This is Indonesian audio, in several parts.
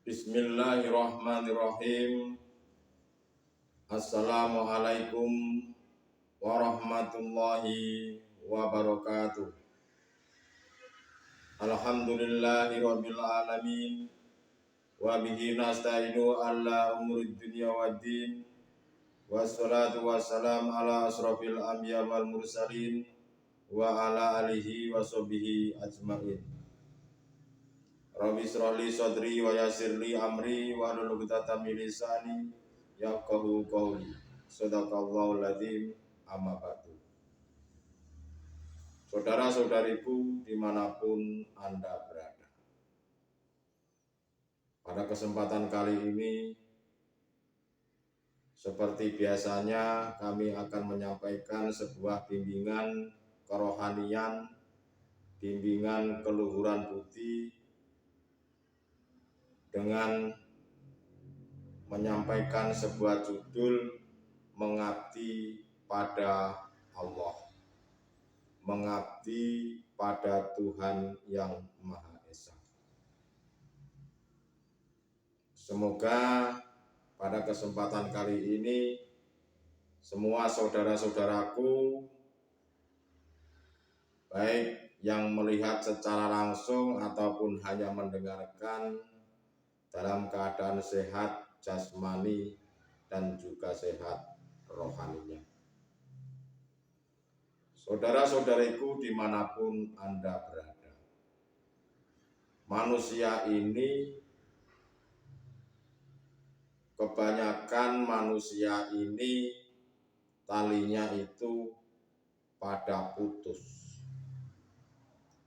Bismillahirrahmanirrahim. Assalamualaikum warahmatullahi wabarakatuh. Alhamdulillahirabbil alamin. Wa bihi nasta'inu ala umurid dunya waddin. Wassalatu wassalamu ala asrofil anbiya wal mursalin wa ala alihi wa sahbihi ajmain. Rabbi shrahli sadri wa yassirli amri wa hlul 'uqdatam min lisani yafqahu qawli. Shadaqallahul adzim. Amma ba'du. Saudara-saudariku dimanapun Anda berada, pada kesempatan kali ini seperti biasanya kami akan menyampaikan sebuah bimbingan kerohanian, bimbingan keluhuran budi dengan menyampaikan sebuah judul mengabdi pada Allah, mengabdi pada Tuhan yang Maha Esa. Semoga pada kesempatan kali ini semua saudara-saudaraku, baik yang melihat secara langsung ataupun hanya mendengarkan, dalam keadaan sehat jasmani dan juga sehat rohaninya. Saudara-saudariku dimanapun Anda berada, manusia ini, kebanyakan manusia ini talinya itu pada putus.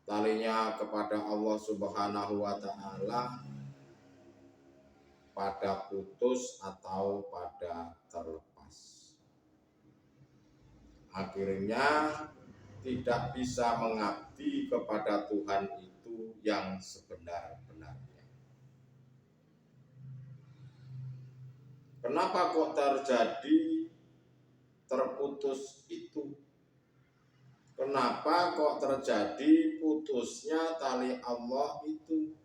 Talinya kepada Allah Subhanahu wa Ta'ala pada putus atau pada terlepas. Akhirnya tidak bisa mengabdi kepada Tuhan itu yang sebenar-benarnya. Kenapa kok terjadi terputus itu? Kenapa kok terjadi putusnya tali Allah itu?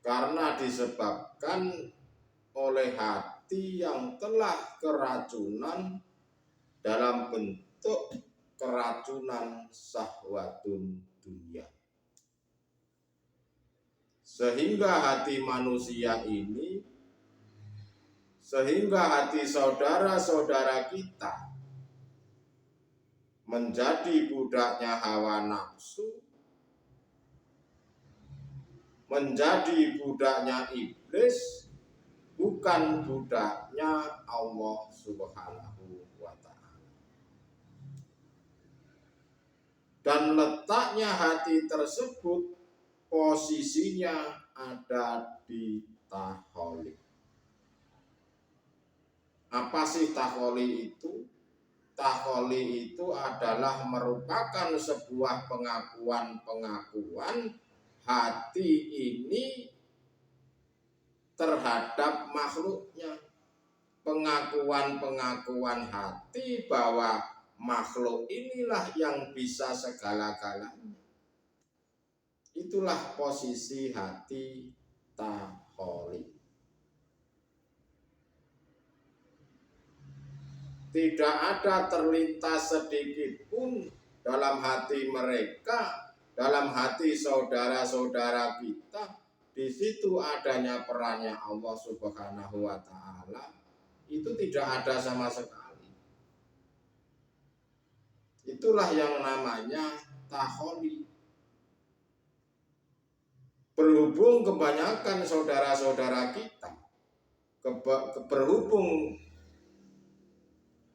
Karena disebabkan oleh hati yang telah keracunan dalam bentuk keracunan syahwatun dunia. Sehingga hati manusia ini, sehingga hati saudara-saudara kita menjadi budaknya hawa nafsu, menjadi budaknya iblis, bukan budaknya Allah Subhanahu wa Ta'ala. Dan letaknya hati tersebut posisinya ada di takholi. Apa sih takholi itu? Takholi itu adalah merupakan sebuah pengakuan hati ini terhadap makhluknya. Pengakuan hati bahwa makhluk inilah yang bisa segala-galanya. Itulah posisi hati takholi. Tidak ada terlintas sedikit pun dalam hati mereka, dalam hati saudara-saudara kita, di situ adanya perannya Allah Subhanahu wa Ta'ala, itu tidak ada sama sekali. Itulah yang namanya takholi. Berhubung kebanyakan saudara-saudara kita, berhubung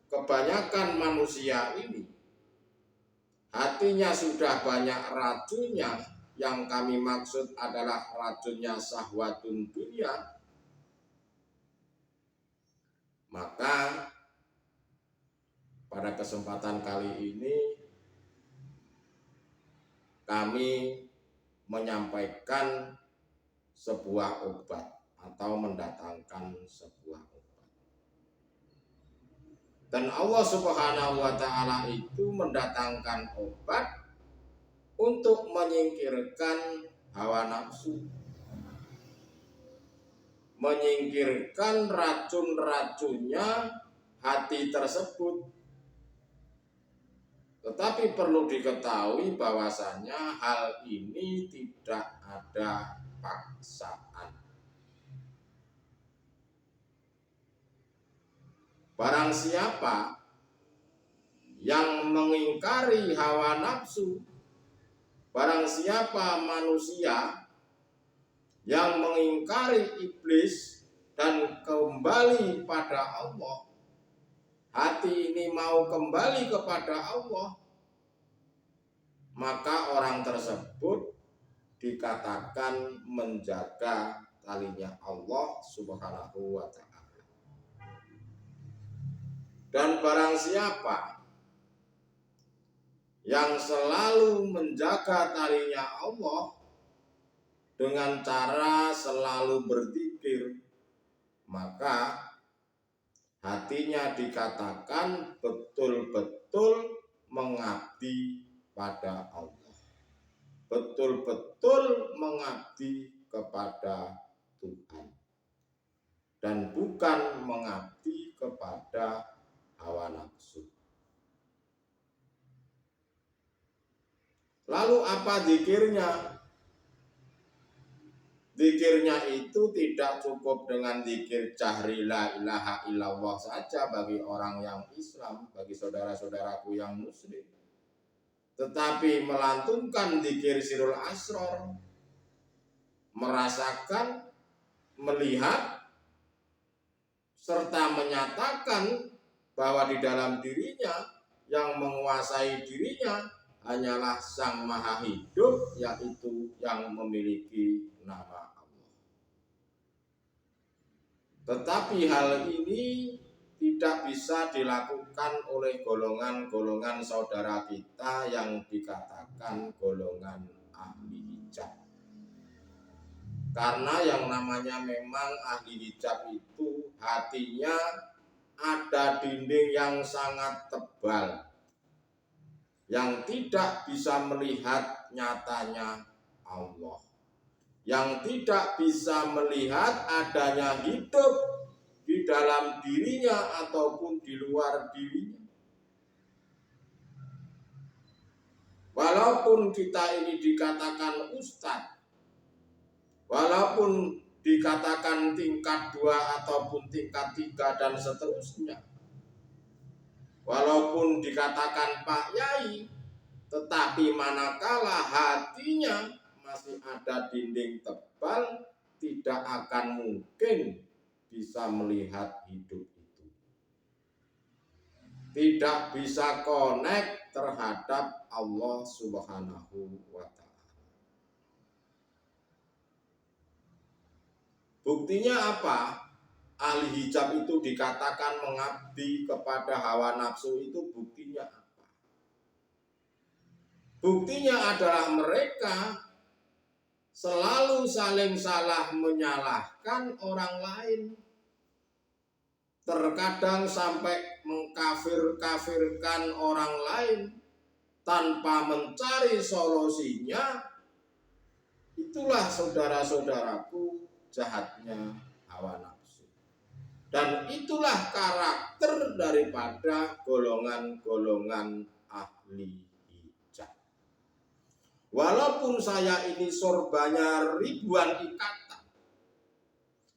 kebanyakan manusia ini hatinya sudah banyak racunnya, yang kami maksud adalah racunnya syahwatun dunia, maka pada kesempatan kali ini kami menyampaikan sebuah obat atau mendatangkan sebuah obat. Dan Allah Subhanahu wa Ta'ala itu mendatangkan obat untuk menyingkirkan hawa nafsu, menyingkirkan racun-racunnya hati tersebut. Tetapi perlu diketahui bahwasanya hal ini tidak ada paksaan. Barang siapa yang mengingkari hawa nafsu, barang siapa manusia yang mengingkari iblis dan kembali pada Allah, hati ini mau kembali kepada Allah, maka orang tersebut dikatakan menjaga talinya Allah Subhanahu wa ta'ala. Dan barang siapa yang selalu menjaga talinya Allah dengan cara selalu berzikir, maka hatinya dikatakan betul-betul mengabdi pada Allah, betul-betul mengabdi kepada Tuhan, dan bukan mengabdi kepada hawa nafsu. Lalu apa zikirnya? Zikirnya itu tidak cukup dengan zikir jahri la ilaha illallah saja bagi orang yang Islam, bagi saudara-saudaraku yang muslim, tetapi melantunkan zikir sirul asror, merasakan, melihat, serta menyatakan bahwa di dalam dirinya yang menguasai dirinya hanyalah Sang Maha Hidup, yaitu yang memiliki nama Allah. Tetapi hal ini tidak bisa dilakukan oleh golongan-golongan saudara kita yang dikatakan golongan ahli hijab. Karena yang namanya memang ahli hijab itu hatinya ada dinding yang sangat tebal, yang tidak bisa melihat nyatanya Allah, yang tidak bisa melihat adanya hidup di dalam dirinya ataupun di luar dirinya. Walaupun kita ini dikatakan ustadz, walaupun dikatakan tingkat 2 ataupun tingkat 3 dan seterusnya, walaupun dikatakan Pak Yai, tetapi manakala hatinya masih ada dinding tebal, tidak akan mungkin bisa melihat hidup itu, tidak bisa connect terhadap Allah Subhanahu wa ta'ala. Buktinya apa? Ahli hijab itu dikatakan mengabdi kepada hawa nafsu, itu buktinya apa? Buktinya adalah mereka selalu saling salah menyalahkan orang lain. Terkadang sampai mengkafir-kafirkan orang lain tanpa mencari solusinya. Itulah saudara-saudaraku jahatnya hawa nafsu. Dan itulah karakter daripada golongan-golongan ahli hijab. Walaupun saya ini sorbanya ribuan ikatan,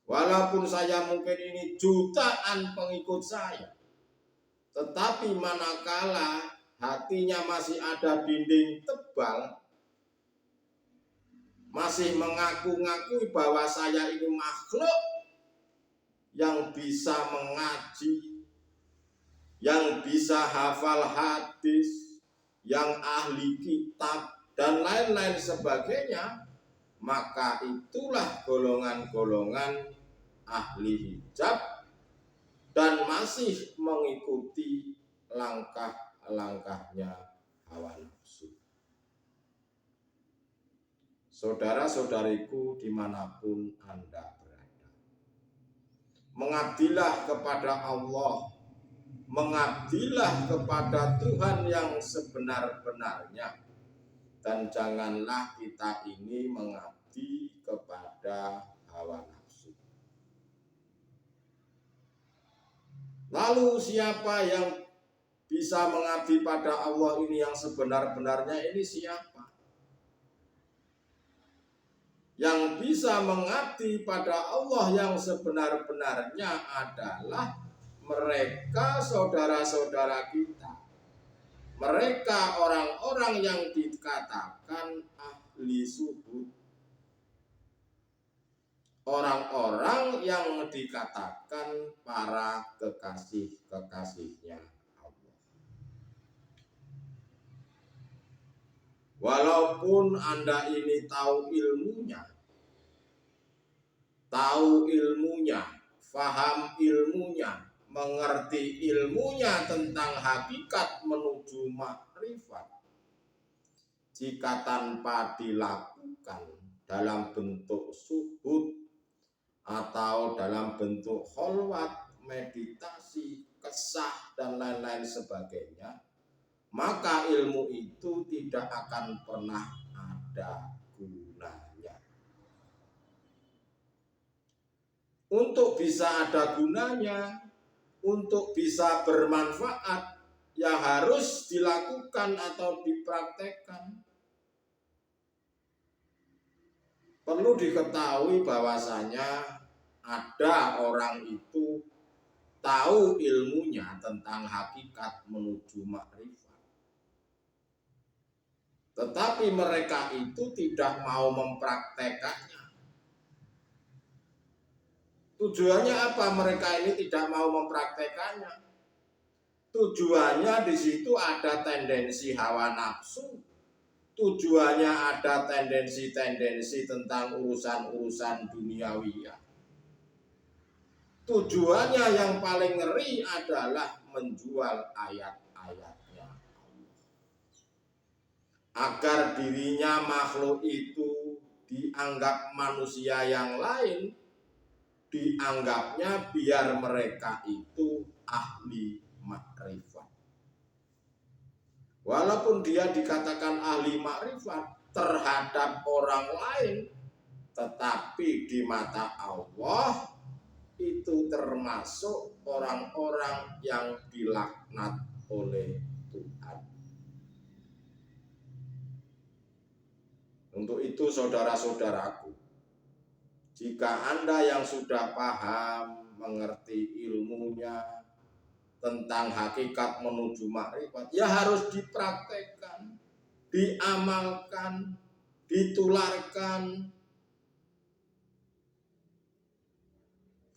walaupun saya mungkin ini jutaan pengikut saya, tetapi manakala hatinya masih ada dinding tebal, masih mengaku-ngakui bahwa saya ini makhluk yang bisa mengaji, yang bisa hafal hadis, yang ahli kitab, dan lain-lain sebagainya, maka itulah golongan-golongan ahli hijab dan masih mengikuti langkah-langkahnya hawa nafsu. Saudara-saudariku dimanapun Anda berada, mengabdilah kepada Allah, mengabdilah kepada Tuhan yang sebenar-benarnya, dan janganlah kita ini mengabdi kepada hawa nafsu. Lalu siapa yang bisa mengabdi pada Allah ini yang sebenar-benarnya, ini siapa? Yang bisa mengabdi pada Allah yang sebenar-benarnya adalah mereka saudara-saudara kita. Mereka orang-orang yang dikatakan ahli suhud. Orang-orang yang dikatakan para kekasih-kekasihnya Allah. Walaupun Anda ini tahu ilmunya, faham ilmunya, mengerti ilmunya tentang hakikat menuju makrifat, jika tanpa dilakukan dalam bentuk suhud atau dalam bentuk kholwat, meditasi, kesah, dan lain-lain sebagainya, maka ilmu itu tidak akan pernah ada gunanya. Untuk bisa ada gunanya, untuk bisa bermanfaat, ya harus dilakukan atau dipraktekkan. Perlu diketahui bahwasanya ada orang itu tahu ilmunya tentang hakikat menuju makrifat, tetapi mereka itu tidak mau mempraktekannya. Tujuannya apa mereka ini tidak mau mempraktekannya? Tujuannya di situ ada tendensi hawa nafsu. Tujuannya ada tendensi-tendensi tentang urusan-urusan duniawiyah. Tujuannya yang paling ngeri adalah menjual ayat-ayatnya agar dirinya makhluk itu dianggap manusia yang lain, dianggapnya biar mereka itu ahli makrifat. Walaupun dia dikatakan ahli makrifat terhadap orang lain, tetapi di mata Allah itu termasuk orang-orang yang dilaknat oleh Tuhan. Untuk itu saudara-saudaraku, jika Anda yang sudah paham, mengerti ilmunya tentang hakikat menuju makrifat, ya harus dipraktekkan, diamalkan, ditularkan.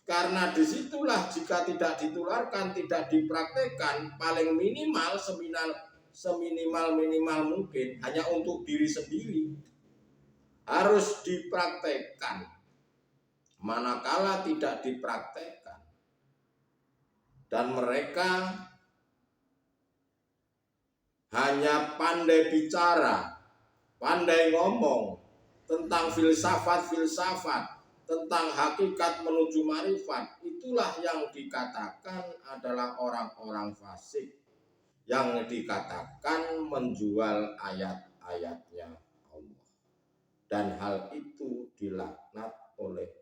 Karena disitulah jika tidak ditularkan, tidak dipraktekkan, paling minimal seminimal mungkin hanya untuk diri sendiri, harus dipraktekkan. Manakala tidak dipraktekkan dan mereka hanya pandai bicara, pandai ngomong tentang filsafat-filsafat, tentang hakikat menuju marifat, itulah yang dikatakan adalah orang-orang fasik, yang dikatakan menjual ayat-ayatnya Allah. Dan hal itu dilaknat oleh Allah.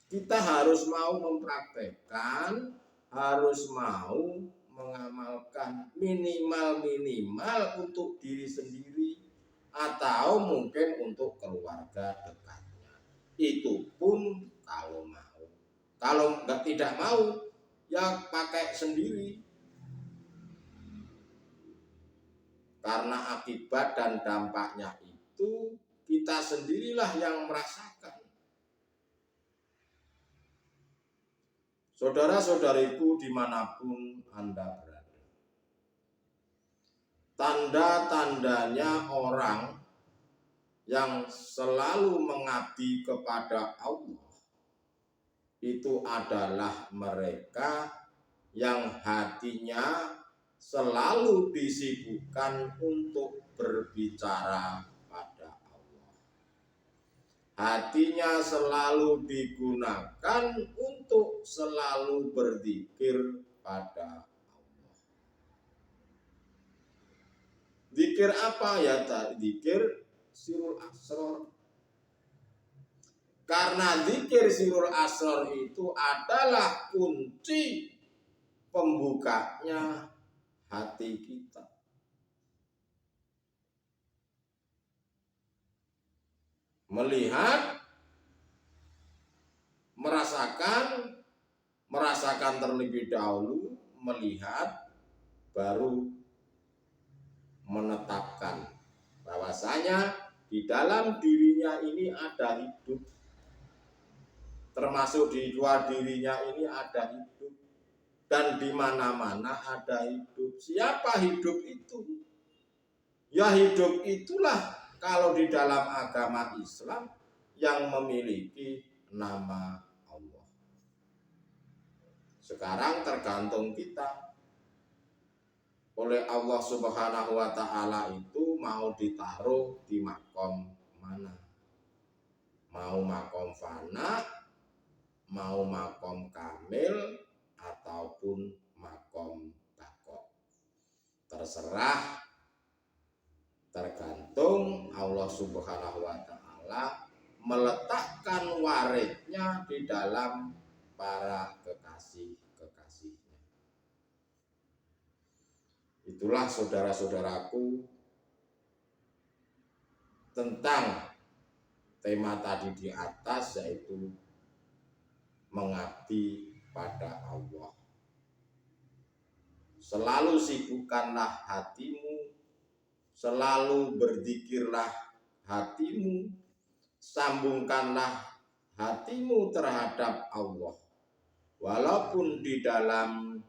Kita harus mau mempraktekkan, harus mau mengamalkan minimal untuk diri sendiri atau mungkin untuk keluarga dekatnya. Itu pun kalau mau. Kalau tidak mau, ya pakai sendiri. Karena akibat dan dampaknya itu kita sendirilah yang merasakan. Saudara-saudariku dimanapun Anda berada, tanda-tandanya orang yang selalu mengabdi kepada Allah itu adalah mereka yang hatinya selalu disibukkan untuk berbicara pada Allah. Hatinya selalu digunakan untuk selalu berzikir pada Allah. Zikir apa ya? Zikir sirul asrar. Karena zikir sirul asrar itu adalah kunci pembukanya hati kita. Melihat, merasakan terlebih dahulu, melihat, baru menetapkan bahwasanya di dalam dirinya ini ada hidup, termasuk di luar dirinya ini ada hidup, dan di mana-mana ada hidup. Siapa hidup itu? Ya hidup itulah kalau di dalam agama Islam yang memiliki nama Allah. Sekarang tergantung kita. Oleh Allah Subhanahu wa Ta'ala itu mau ditaruh di makom mana? Mau makom fana, mau makom kamil, ataupun makom bako. Terserah, tergantung Allah Subhanahu wa Ta'ala meletakkan waridnya di dalam para kekasih-kekasihnya. Itulah saudara-saudaraku tentang tema tadi di atas, yaitu mengabdi pada Allah. Selalu sibukkanlah hatimu, selalu berzikirlah hatimu, sambungkanlah hatimu terhadap Allah. Walaupun di dalam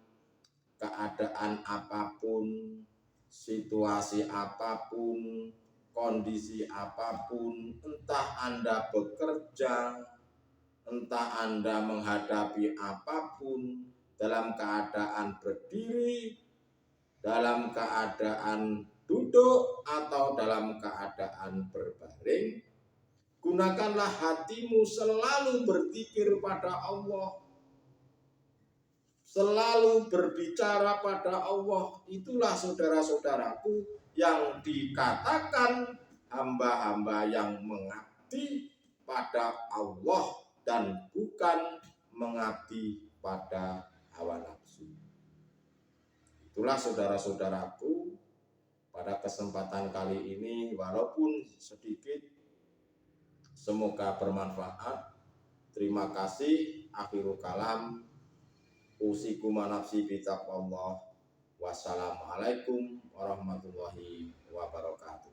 keadaan apapun, situasi apapun, kondisi apapun, entah Anda bekerja, entah Anda menghadapi apapun, dalam keadaan berdiri, dalam keadaan duduk, atau dalam keadaan berbaring, gunakanlah hatimu selalu berzikir pada Allah, selalu berbicara pada Allah. Itulah saudara-saudaraku yang dikatakan hamba-hamba yang mengabdi pada Allah dan bukan mengabdi pada hawa nafsu. Itulah saudara-saudaraku, pada kesempatan kali ini walaupun sedikit, semoga bermanfaat. Terima kasih. Akhirul kalam, usikum nafsi bitaqwallah. Wassalamualaikum warahmatullahi wabarakatuh.